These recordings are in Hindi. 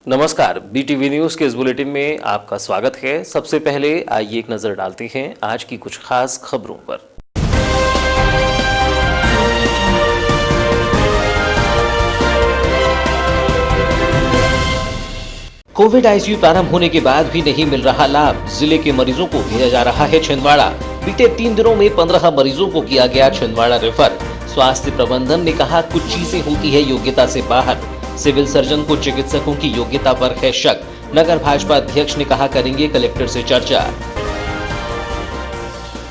नमस्कार, बीटीवी न्यूज के इस बुलेटिन में आपका स्वागत है। सबसे पहले आइए एक नजर डालते हैं आज की कुछ खास खबरों पर। कोविड आईसीयू प्रारंभ होने के बाद भी नहीं मिल रहा लाभ, जिले के मरीजों को भेजा जा रहा है छिंदवाड़ा। बीते 3 दिनों में 15 मरीजों को किया गया छिंदवाड़ा रेफर। स्वास्थ्य प्रबंधन ने कहा कुछ चीजें होती है योग्यता से बाहर। सिविल सर्जन को चिकित्सकों की योग्यता पर है शक। नगर भाजपा अध्यक्ष ने कहा करेंगे कलेक्टर से चर्चा।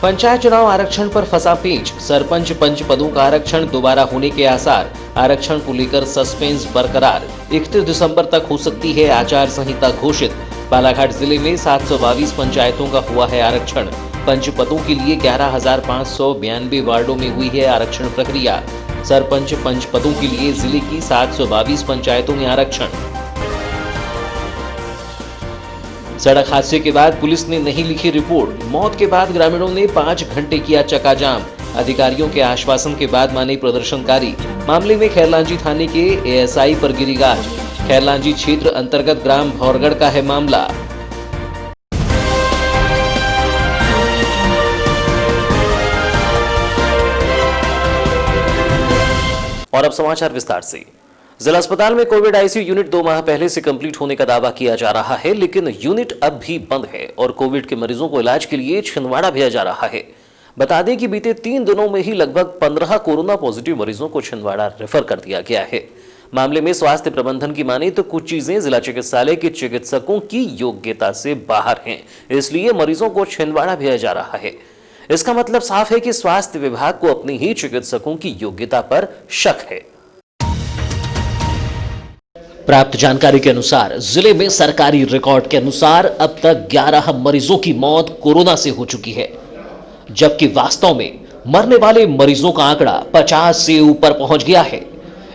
पंचायत चुनाव आरक्षण पर फंसा पेच, सरपंच पंच पदों का आरक्षण दोबारा होने के आसार। आरक्षण को लेकर सस्पेंस बरकरार। 31 दिसंबर तक हो सकती है आचार संहिता घोषित। बालाघाट जिले में 722 पंचायतों का हुआ है आरक्षण। पंच पदों के लिए 11,592 वार्डों में हुई है आरक्षण प्रक्रिया। सरपंच पंच पदों के लिए जिले की 722 पंचायतों में आरक्षण। सड़क हादसे के बाद पुलिस ने नहीं लिखी रिपोर्ट। मौत के बाद ग्रामीणों ने 5 घंटे किया चक्का जाम। अधिकारियों के आश्वासन के बाद माने प्रदर्शनकारी। मामले में खैरलांजी थाने के एएसआई पर गिरी गाज। खैरलांजी क्षेत्र अंतर्गत ग्राम भौरगढ़ का है मामला। और अब समाचार विस्तार से। जिला अस्पताल में कोविड आईसीयू यूनिट 2 माह पहले से कंप्लीट होने का दावा किया जा रहा है, लेकिन यूनिट अब भी बंद है और कोविड के मरीजों को इलाज के लिए छिंदवाड़ा भेजा जा रहा है। बता दें कि बीते 3 दिनों में ही लगभग 15 कोरोना पॉजिटिव मरीजों को छिंदवाड़ा रेफर कर दिया गया है। मामले में स्वास्थ्य प्रबंधन की माने तो कुछ चीजें जिला चिकित्सालय के चिकित्सकों की योग्यता से बाहर हैं, इसलिए मरीजों को छिंदवाड़ा भेजा जा रहा है। इसका मतलब साफ है कि स्वास्थ्य विभाग को अपने ही चिकित्सकों की योग्यता पर शक है। प्राप्त जानकारी के अनुसार जिले में सरकारी रिकॉर्ड के अनुसार अब तक 11 मरीजों की मौत कोरोना से हो चुकी है, जबकि वास्तव में मरने वाले मरीजों का आंकड़ा 50 से ऊपर पहुंच गया है।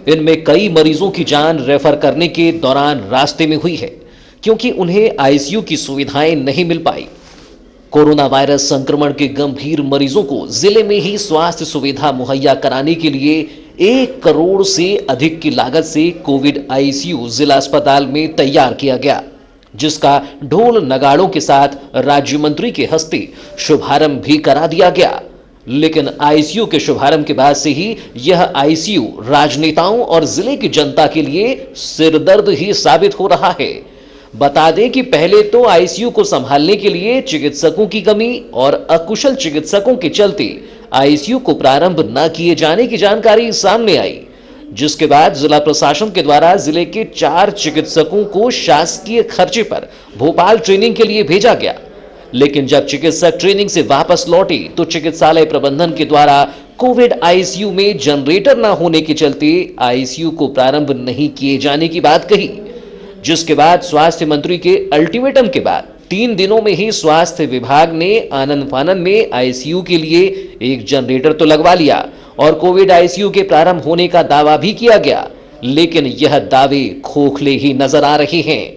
इनमें कई मरीजों की जान रेफर करने के दौरान रास्ते में हुई है, क्योंकि उन्हें आईसीयू की सुविधाएं नहीं मिल पाई। कोरोना वायरस संक्रमण के गंभीर मरीजों को जिले में ही स्वास्थ्य सुविधा मुहैया कराने के लिए 1 करोड़ से अधिक की लागत से कोविड आईसीयू जिला अस्पताल में तैयार किया गया, जिसका ढोल नगाड़ों के साथ राज्य मंत्री के हस्ते शुभारंभ भी करा दिया गया। लेकिन आईसीयू के शुभारंभ के बाद से ही यह आईसीयू राजनेताओं और जिले की जनता के लिए सिरदर्द ही साबित हो रहा है। बता दें कि पहले तो आईसीयू को संभालने के लिए चिकित्सकों की कमी और अकुशल चिकित्सकों के चलते आईसीयू को प्रारंभ न किए जाने की जानकारी सामने आई, जिसके बाद जिला प्रशासन के द्वारा जिले के 4 चिकित्सकों को शासकीय खर्चे पर भोपाल ट्रेनिंग के लिए भेजा गया। लेकिन जब चिकित्सक ट्रेनिंग से वापस लौटे तो चिकित्सालय प्रबंधन के द्वारा कोविड आईसीयू में जनरेटर न होने के चलते आईसीयू को प्रारंभ नहीं किए जाने की बात कही, जिसके बाद स्वास्थ्य मंत्री के अल्टीमेटम के बाद 3 दिनों में ही स्वास्थ्य विभाग ने आनन फानन में आईसीयू के लिए एक जनरेटर तो लगवा लिया और कोविड आईसीयू के प्रारंभ होने का दावा भी किया गया, लेकिन यह दावे खोखले ही नजर आ रहे हैं।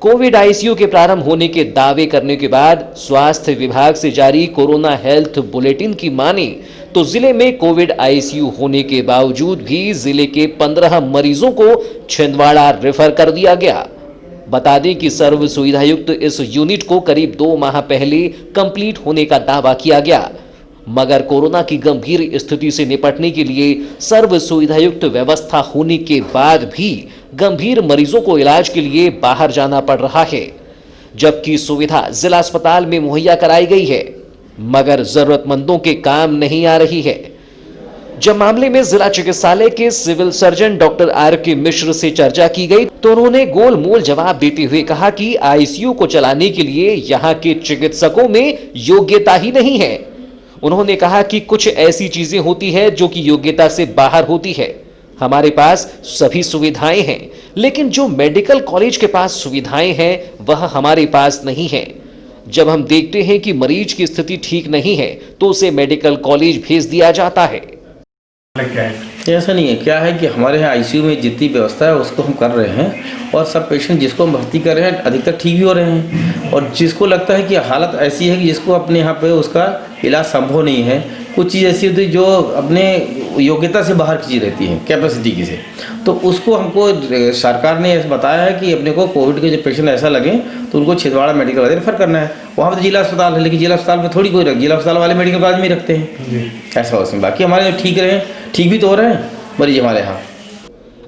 कोविड आईसीयू के प्रारंभ होने के दावे करने के बाद स्वास्थ्य विभाग से जारी कोरोना हेल्थ बुलेटिन की माने तो जिले में कोविड आईसीयू होने के बावजूद भी जिले के 15 मरीजों को छिंदवाड़ा रेफर कर दिया गया। बता दें कि सर्व सुविधायुक्त इस यूनिट को करीब 2 माह पहले कंप्लीट होने का दावा किया गया, मगर कोरोना की गंभीर स्थिति से निपटने के लिए सर्व सुविधायुक्त व्यवस्था होने के बाद भी गंभीर मरीजों को इलाज के लिए बाहर जाना पड़ रहा है, जबकि सुविधा जिला अस्पताल में मुहैया कराई गई है, मगर जरूरतमंदों के काम नहीं आ रही है। जब मामले में जिला चिकित्सालय के सिविल सर्जन डॉक्टर आर.के. मिश्र से चर्चा की गई तो उन्होंने गोलमोल जवाब देते हुए कहा कि आईसीयू को चलाने के लिए यहाँ के चिकित्सकों में योग्यता ही नहीं है। उन्होंने कहा कि कुछ ऐसी चीजें होती है जो कि योग्यता से बाहर होती है। हमारे पास सभी सुविधाएं हैं, लेकिन जो मेडिकल कॉलेज के पास सुविधाएं हैं वह हमारे पास नहीं है। जब हम देखते हैं कि मरीज की स्थिति ठीक नहीं है तो उसे मेडिकल कॉलेज भेज दिया जाता है। ऐसा नहीं है, क्या है कि हमारे यहाँ आईसीयू में जितनी व्यवस्था है उसको हम कर रहे हैं और सब पेशेंट जिसको हम भर्ती कर रहे हैं अधिकतर ठीक भी हो रहे हैं, और जिसको लगता है कि हालत ऐसी है कि जिसको अपने यहाँ पे उसका इलाज संभव नहीं है कुछ चीज़ ऐसी होती है जो अपने योग्यता से बाहर की चीज़ रहती है, कैपेसिटी की से, तो उसको हमको सरकार ने ऐसा बताया है कि अपने को कोविड के जब पेशेंट ऐसा लगे तो उनको छिंदवाड़ा मेडिकल कॉलेज रेफर करना है। वहाँ पर तो जिला अस्पताल है, लेकिन जिला अस्पताल में थोड़ी कोई जिला अस्पताल वाले मेडिकल कॉलेज में ही रखते हैं, ऐसा उसमें। बाकी हमारे ठीक रहे, ठीक भी तो हो रहे हैं मरीज हमारे यहाँ।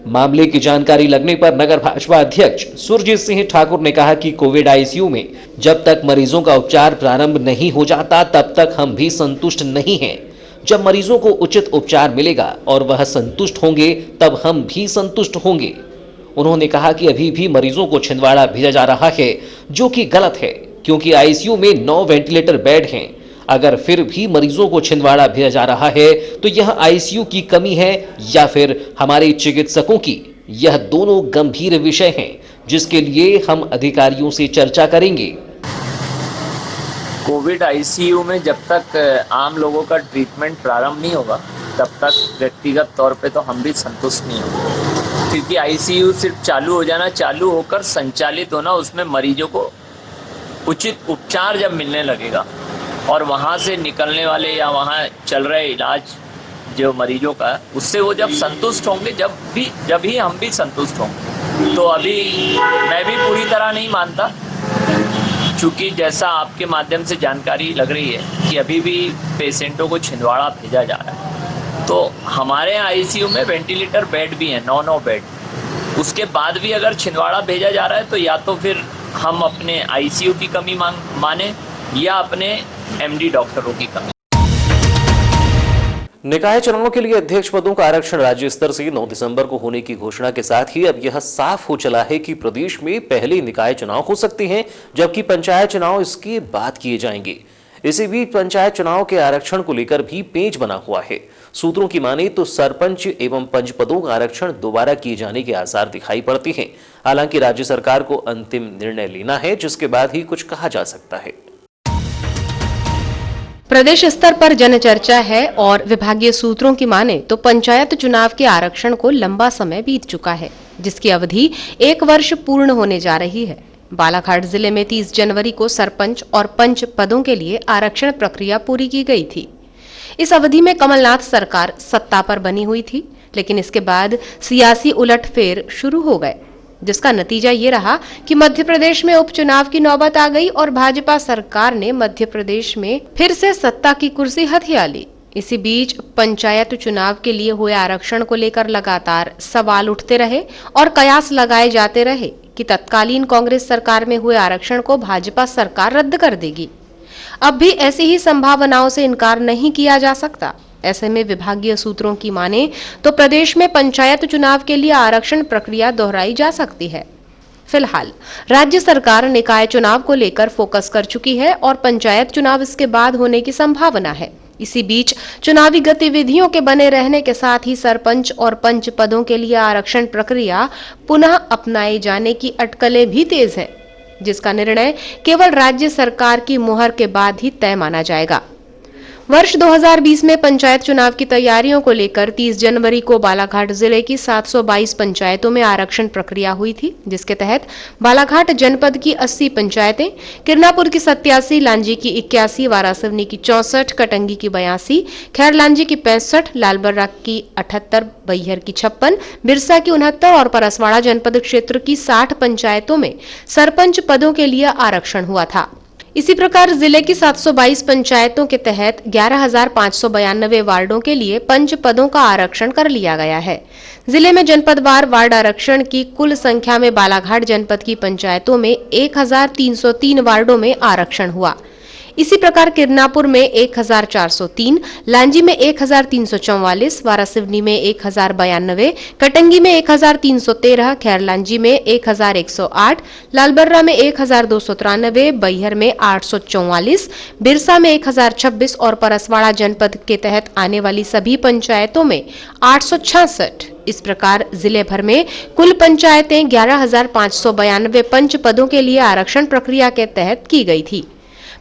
मामले की जानकारी लगने पर नगर भाजपा अध्यक्ष सुरजीत सिंह ठाकुर ने कहा कि कोविड आईसीयू में जब तक मरीजों का उपचार प्रारंभ नहीं हो जाता तब तक हम भी संतुष्ट नहीं हैं। जब मरीजों को उचित उपचार मिलेगा और वह संतुष्ट होंगे तब हम भी संतुष्ट होंगे। उन्होंने कहा कि अभी भी मरीजों को छिंदवाड़ा भेजा जा रहा है, जो कि गलत है, क्योंकि आईसीयू में 9 वेंटिलेटर बेड हैं। अगर फिर भी मरीजों को छिंदवाड़ा भेजा जा रहा है तो यह आईसीयू की कमी है या फिर हमारे चिकित्सकों की। यह दोनों गंभीर विषय हैं जिसके लिए हम अधिकारियों से चर्चा करेंगे। कोविड आईसीयू में जब तक आम लोगों का ट्रीटमेंट प्रारंभ नहीं होगा तब तक व्यक्तिगत तौर पे तो हम भी संतुष्ट नहीं होंगे, क्योंकि आईसीयू सिर्फ चालू हो जाना, चालू होकर संचालित होना, उसमें मरीजों को उचित उपचार जब मिलने लगेगा और वहाँ से निकलने वाले या वहाँ चल रहे इलाज जो मरीजों का, उससे वो जब संतुष्ट होंगे, जब ही हम भी संतुष्ट होंगे। तो अभी मैं भी पूरी तरह नहीं मानता, चूँकि जैसा आपके माध्यम से जानकारी लग रही है कि अभी भी पेशेंटों को छिंदवाड़ा भेजा जा रहा है। तो हमारे आईसीयू में वेंटिलेटर बेड भी हैं, 9 बेड। उसके बाद भी अगर छिंदवाड़ा भेजा जा रहा है तो या तो फिर हम अपने आईसीयू की कमी माने या अपने एमडी डॉक्टरों की कमी। निकाय चुनावों के लिए अध्यक्ष पदों का आरक्षण राज्य स्तर से 9 दिसंबर को होने की घोषणा के साथ ही अब यह साफ हो चला है कि प्रदेश में पहले निकाय चुनाव हो सकते हैं, जबकि पंचायत चुनाव इसके बाद किए जाएंगे। इसी बीच पंचायत चुनाव के आरक्षण को लेकर भी पेच बना हुआ है। सूत्रों की माने तो सरपंच एवं पंच पदों का आरक्षण दोबारा किए जाने के आसार दिखाई पड़ते हैं। हालांकि राज्य सरकार को अंतिम निर्णय लेना है, जिसके बाद ही कुछ कहा जा सकता है। प्रदेश स्तर पर जनचर्चा है और विभागीय सूत्रों की माने तो पंचायत चुनाव के आरक्षण को लंबा समय बीत चुका है, जिसकी अवधि 1 वर्ष पूर्ण होने जा रही है। बालाघाट जिले में 30 जनवरी को सरपंच और पंच पदों के लिए आरक्षण प्रक्रिया पूरी की गई थी। इस अवधि में कमलनाथ सरकार सत्ता पर बनी हुई थी, लेकिन इसके बाद सियासी उलटफेर शुरू हो गए, जिसका नतीजा ये रहा कि मध्य प्रदेश में उपचुनाव की नौबत आ गई और भाजपा सरकार ने मध्य प्रदेश में फिर से सत्ता की कुर्सी हथिया ली। इसी बीच पंचायत चुनाव के लिए हुए आरक्षण को लेकर लगातार सवाल उठते रहे और कयास लगाए जाते रहे कि तत्कालीन कांग्रेस सरकार में हुए आरक्षण को भाजपा सरकार रद्द कर देगी। अब भी ऐसी ही संभावनाओं से इनकार नहीं किया जा सकता। ऐसे में विभागीय सूत्रों की माने तो प्रदेश में पंचायत चुनाव के लिए आरक्षण प्रक्रिया दोहराई जा सकती है। फिलहाल राज्य सरकार निकाय चुनाव को लेकर फोकस कर चुकी है और पंचायत चुनाव इसके बाद होने की संभावना है। इसी बीच चुनावी गतिविधियों के बने रहने के साथ ही सरपंच और पंच पदों के लिए आरक्षण प्रक्रिया पुनः अपनाए जाने की अटकलें भी तेज है, जिसका निर्णय केवल राज्य सरकार की मुहर के बाद ही तय माना जाएगा। वर्ष 2020 में पंचायत चुनाव की तैयारियों को लेकर 30 जनवरी को बालाघाट जिले की 722 पंचायतों में आरक्षण प्रक्रिया हुई थी, जिसके तहत बालाघाट जनपद की 80 पंचायतें, किरनापुर की 87, लांजी की 81, वारासिवनी की 64, कटंगी की 82, खैरलांजी की 65, लालबर्रा की 78, बैहर की 56, बिरसा की 69 और परसवाड़ा जनपद क्षेत्र की 60 पंचायतों में सरपंच पदों के लिए आरक्षण हुआ था। इसी प्रकार जिले की 722 पंचायतों के तहत 11,592 वार्डों के लिए पंच पदों का आरक्षण कर लिया गया है। जिले में जनपदवार वार्ड आरक्षण की कुल संख्या में बालाघाट जनपद की पंचायतों में 1,303 वार्डों में आरक्षण हुआ। इसी प्रकार किरनापुर में 1,403, लांजी में 1,344, वारासिवनी में 1,092, कटंगी में 1,313, खैरलांजी में 1,108, लालबर्रा में 1,293, बैहर में 844, बिरसा में 1,026 और परसवाड़ा जनपद के तहत आने वाली सभी पंचायतों में 866। इस प्रकार जिले भर में कुल पंचायतें 11,592 पंच पदों के लिए आरक्षण प्रक्रिया के तहत की गई थी।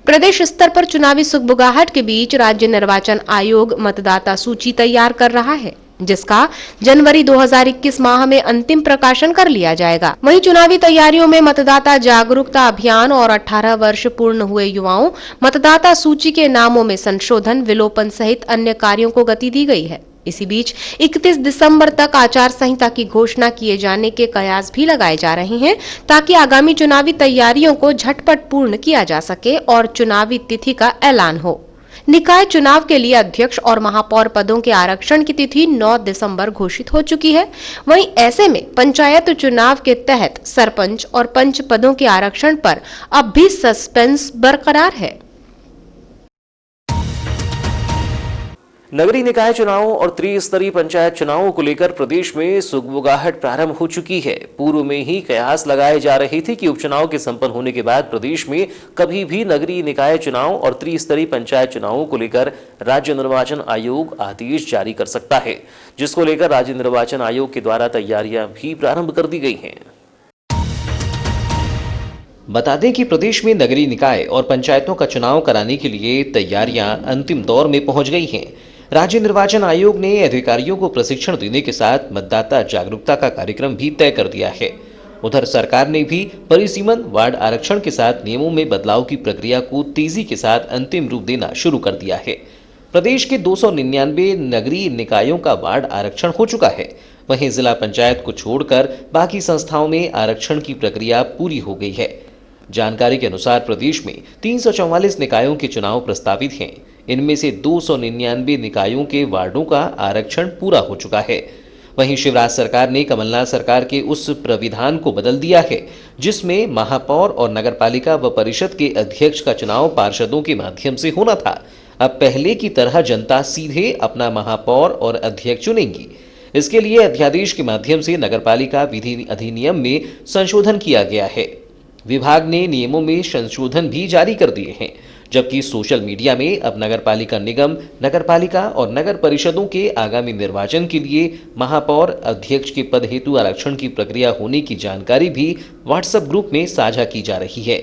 प्रदेश स्तर पर चुनावी सुगबुगाहट के बीच राज्य निर्वाचन आयोग मतदाता सूची तैयार कर रहा है। जिसका जनवरी 2021 माह में अंतिम प्रकाशन कर लिया जाएगा। वहीं चुनावी तैयारियों में मतदाता जागरूकता अभियान और 18 वर्ष पूर्ण हुए युवाओं मतदाता सूची के नामों में संशोधन, विलोपन सहित अन्य कार्यों को गति दी गई है। इसी बीच 31 दिसंबर तक आचार संहिता की घोषणा किए जाने के कयास भी लगाए जा रहे हैं ताकि आगामी चुनावी तैयारियों को झटपट पूर्ण किया जा सके और चुनावी तिथि का ऐलान हो। निकाय चुनाव के लिए अध्यक्ष और महापौर पदों के आरक्षण की तिथि 9 दिसंबर घोषित हो चुकी है। वहीं ऐसे में पंचायत चुनाव के तहत सरपंच और पंच पदों के आरक्षण पर अब भी सस्पेंस बरकरार है। नगरीय निकाय चुनावों और त्रिस्तरीय पंचायत चुनावों को लेकर प्रदेश में सुगबुगाहट प्रारंभ हो चुकी है। पूर्व में ही कयास लगाए जा रहे थे कि उपचुनाव के संपन्न होने के बाद प्रदेश में कभी भी नगरीय निकाय चुनाव और त्रिस्तरीय पंचायत चुनावों को लेकर राज्य निर्वाचन आयोग आदेश जारी कर सकता है, जिसको लेकर राज्य निर्वाचन आयोग के द्वारा तैयारियां भी प्रारंभ कर दी गई हैं। बता दें कि प्रदेश में नगरीय निकाय और पंचायतों का चुनाव कराने के लिए तैयारियां अंतिम दौर में पहुंच गई हैं। राज्य निर्वाचन आयोग ने अधिकारियों को प्रशिक्षण देने के साथ मतदाता जागरूकता का कार्यक्रम भी तय कर दिया है। उधर सरकार ने भी परिसीमन वार्ड आरक्षण के साथ नियमों में बदलाव की प्रक्रिया को तेजी के साथ अंतिम रूप देना शुरू कर दिया है। प्रदेश के 299 नगरीय निकायों का वार्ड आरक्षण हो चुका है। वहीं जिला पंचायत को छोड़कर बाकी संस्थाओं में आरक्षण की प्रक्रिया पूरी हो गई है। जानकारी के अनुसार प्रदेश में 344 निकायों के चुनाव प्रस्तावित हैं। इनमें से 299 निकायों के वार्डों का आरक्षण पूरा हो चुका है। वहीं शिवराज सरकार ने कमलनाथ सरकार के उस प्राविधान को बदल दिया है जिसमें महापौर और नगरपालिका व परिषद के अध्यक्ष का चुनाव पार्षदों के माध्यम से होना था। अब पहले की तरह जनता सीधे अपना महापौर और अध्यक्ष चुनेंगी। इसके लिए अध्यादेश के माध्यम से नगरपालिका विधि अधिनियम में संशोधन किया गया है। विभाग ने नियमों में संशोधन भी जारी कर दिए हैं, जबकि सोशल मीडिया में अब नगरपालिका निगम, नगरपालिका और नगर परिषदों के आगामी निर्वाचन के लिए महापौर अध्यक्ष के पद हेतु आरक्षण की प्रक्रिया होने की जानकारी भी व्हाट्सएप ग्रुप में साझा की जा रही है,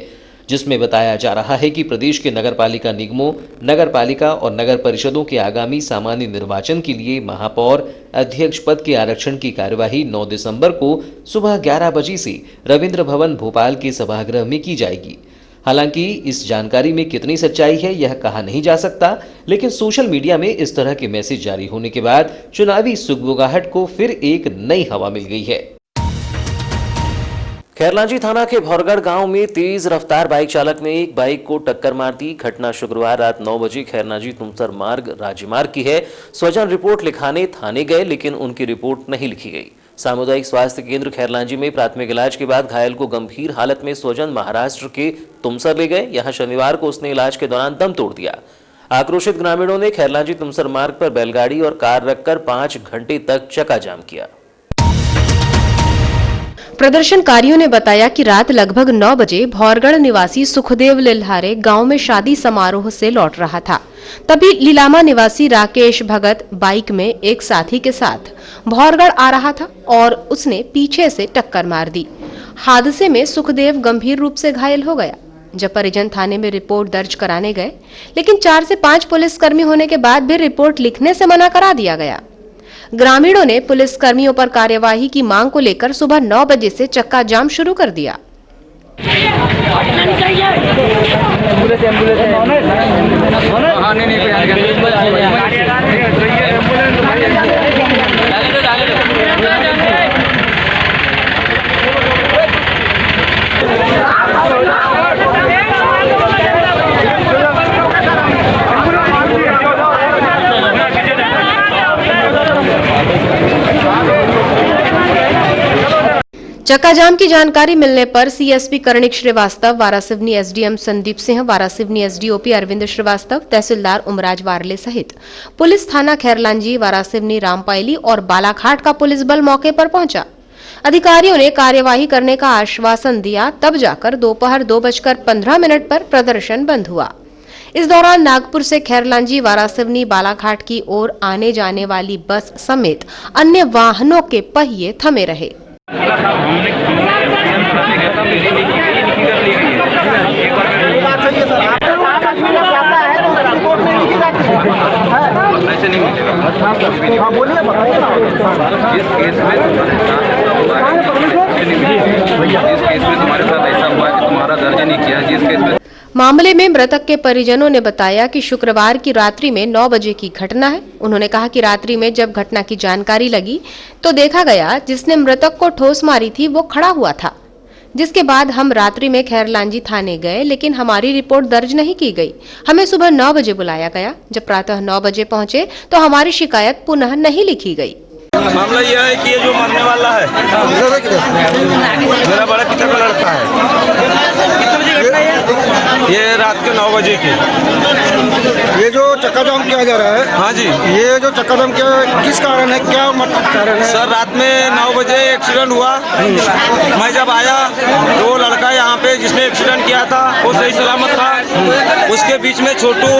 जिसमें बताया जा रहा है कि प्रदेश के नगरपालिका निगमों, नगरपालिका और नगर परिषदों के आगामी सामान्य निर्वाचन के लिए महापौर अध्यक्ष पद के आरक्षण की कार्यवाही 9 दिसंबर को सुबह 11 बजे से रविंद्र भवन भोपाल के सभागृह में की जाएगी। हालांकि इस जानकारी में कितनी सच्चाई है यह कहा नहीं जा सकता, लेकिन सोशल मीडिया में इस तरह के मैसेज जारी होने के बाद चुनावी सुगबुगाहट को फिर एक नई हवा मिल गई है। खैरलांजी थाना के भौरगढ़ गांव में तेज रफ्तार बाइक चालक ने एक बाइक को टक्कर मार दी। घटना शुक्रवार रात 9 बजे खैरलांजी तुमसर मार्ग राज्य मार्ग की है। स्वजन रिपोर्ट लिखाने थाने गए, लेकिन उनकी रिपोर्ट नहीं लिखी गई। सामुदायिक स्वास्थ्य केंद्र खैरलांजी में प्राथमिक इलाज के बाद घायल को गंभीर हालत में स्वजन महाराष्ट्र के तुमसर ले गए। यहां शनिवार को उसने इलाज के दौरान दम तोड़ दिया। आक्रोशित ग्रामीणों ने खैरलांजी तुमसर मार्ग पर बैलगाड़ी और कार रखकर 5 घंटे तक चक्का जाम किया। प्रदर्शनकारियों ने बताया कि रात लगभग 9 बजे भौरगढ़ निवासी सुखदेव लिल्हारे गांव में शादी समारोह से लौट रहा था। तभी लीलामा निवासी राकेश भगत बाइक में एक साथी के साथ भौरगढ़ आ रहा था और उसने पीछे से टक्कर मार दी। हादसे में सुखदेव गंभीर रूप से घायल हो गया। जब परिजन थाने में रिपोर्ट दर्ज कराने गए, लेकिन 4 से 5 पुलिसकर्मी होने के बाद भी रिपोर्ट लिखने से मना करा दिया गया। ग्रामीणों ने पुलिस कर्मियों पर कार्यवाही की मांग को लेकर सुबह 9 बजे से चक्का जाम शुरू कर दिया। चक्का जाम की जानकारी मिलने पर CSP Karnik Srivastava, Waraseoni SDM Sandeep Singh, Waraseoni SDOP Arvind Srivastava, तहसीलदार उमराज वारले सहित पुलिस थाना खैरलांजी, वारासिवनी, रामपायली और बालाघाट का पुलिस बल मौके पर पहुंचा। अधिकारियों ने कार्यवाही करने का आश्वासन दिया, तब जाकर दोपहर 2:15 पर प्रदर्शन बंद हुआ। इस दौरान नागपुर से खैरलांजी, वारासिवनी, बालाघाट की ओर आने जाने वाली बस समेत अन्य वाहनों के पहिए थमे रहे। ऐसे नहीं मिलेगा। तुम्हारे साथ ऐसा हुआ कि तुम्हारा दर्ज नहीं किया, जिस केस में मामले में मृतक के परिजनों ने बताया कि शुक्रवार की रात्रि में 9 बजे की घटना है। उन्होंने कहा कि रात्रि में जब घटना की जानकारी लगी तो देखा गया जिसने मृतक को ठोस मारी थी वो खड़ा हुआ था, जिसके बाद हम रात्रि में खैरलांजी थाने गए, लेकिन हमारी रिपोर्ट दर्ज नहीं की गई। हमें सुबह 9 बजे बुलाया गया। जब प्रातः 9 बजे पहुंचे तो हमारी शिकायत पुनः नहीं लिखी गई। मामला यह है कि ये जो मरने वाला है मेरा बड़ा पिता का लड़का है। ये रात के 9 बजे की। ये जो चक्काजाम किया जा रहा है, हाँ जी, ये जो चक्काजाम किया किस कारण है, क्या कारण है? सर रात में 9 बजे एक्सीडेंट हुआ। मैं जब आया तो वो लड़का यहाँ पे जिसने एक्सीडेंट किया था वो सही सलामत था। उसके बीच में छोटू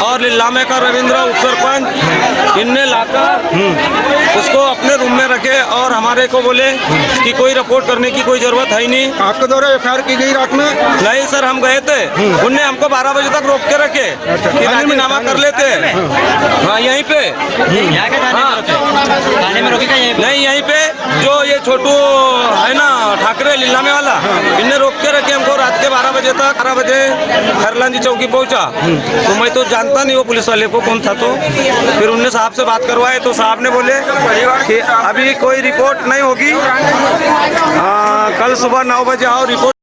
और लिल्लामे का रविंद्र उप सरपंच इनने लाकर उसको अपने रूम में रखे और हमारे को बोले कि कोई रिपोर्ट करने की कोई जरूरत है ही नहीं। आपके द्वारा एफआईआर की गई रात में? नहीं सर, हम गए थे, उनने हमको 12 बजे तक रोक के रखे कि राजीनामा कर लेते हैं। हाँ यहीं पे थाने में रोके नहीं, यहीं पे जो ये छोटू है ना ठाकरे लिल्लामे वाला, इनने रोक के रखे हमको रात के 12 बजे तक। 12 बजे खैरलांजी चौकी पहुंचा तो मैं तो जानता नहीं वो पुलिस वाले को कौन था, तो फिर उनने साहब से बात करवाए तो साहब ने बोले कि अभी कोई रिपोर्ट नहीं होगी, कल सुबह 9 बजे आओ रिपोर्ट।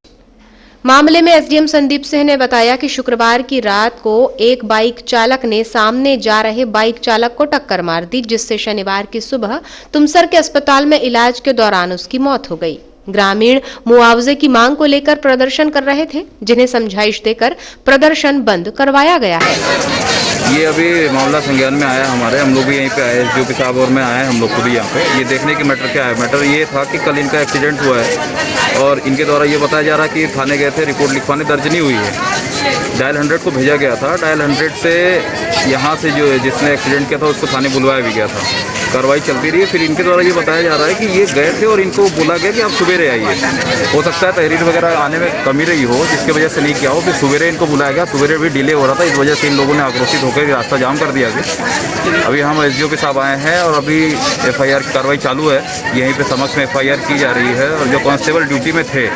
मामले में एसडीएम संदीप सिंह ने बताया कि शुक्रवार की रात को एक बाइक चालक ने सामने जा रहे बाइक चालक को टक्कर मार दी, जिससे शनिवार की सुबह तुमसर के अस्पताल में इलाज के दौरान उसकी मौत हो गई। ग्रामीण मुआवजे की मांग को लेकर प्रदर्शन कर रहे थे, जिन्हें समझाइश देकर प्रदर्शन बंद करवाया गया है। ये अभी मामला संज्ञान में आया हमारे, हम लोग भी यहीं पे आए, एसडीओपी साहब और मैं आए, हम लोग खुद ही यहाँ पे ये देखने की मैटर क्या है। मैटर ये था कि कल इनका एक्सीडेंट हुआ है और इनके द्वारा ये बताया जा रहा है कि थाने गए थे, रिपोर्ट लिखवाने, दर्ज नहीं हुई है। डायल 100 को भेजा गया था, डायल 100 से यहाँ से जो जिसने एक्सीडेंट किया था उसको थाने बुलवाया भी गया था। कार्रवाई चलती रही। फिर इनके द्वारा ये बताया जा रहा है कि ये गए थे और इनको बोला गया कि आप सवेरे आइए। हो सकता है तहरीर वगैरह आने में कमी रही हो जिसकी वजह से नहीं किया हो, फिर सवेरे इनको बुलाया गया। सवेरे भी डिले हो रहा था, इस वजह से इन लोगों ने आक्रोशित होकर रास्ता जाम कर दिया गया। अभी हम एसडीओपी साहब आए हैं और अभी एफआईआर की कार्रवाई चालू है। यहीं पे समक्ष में एफआईआर की जा रही है और जो कांस्टेबल ड्यूटी में थे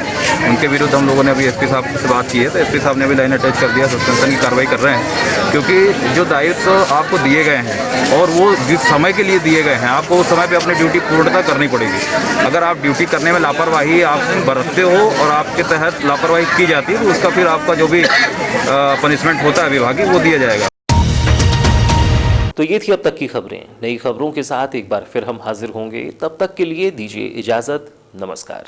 उनके विरुद्ध हम लोगों ने अभी एसपी साहब से बात की है, तो एसपी साहब ने भी लाइन अटैच कर दिया, सस्पेंशन की कार्रवाई कर रहे हैं। क्योंकि जो दायित्व आपको दिए गए हैं और वो जिस समय के लिए दिए गए हैं, आपको उस समय पे अपनी ड्यूटी पूर्णतः करनी पड़ेगी। अगर आप ड्यूटी करने में लापरवाही आप बरतते हो और आपके तहत लापरवाही की जाती है तो उसका फिर आपका जो भी पनिशमेंट होता है विभागीय वो दिया जाएगा। तो ये थी अब तक की खबरें। नई खबरों के साथ एक बार फिर हम हाजिर होंगे, तब तक के लिए दीजिए इजाजत। नमस्कार।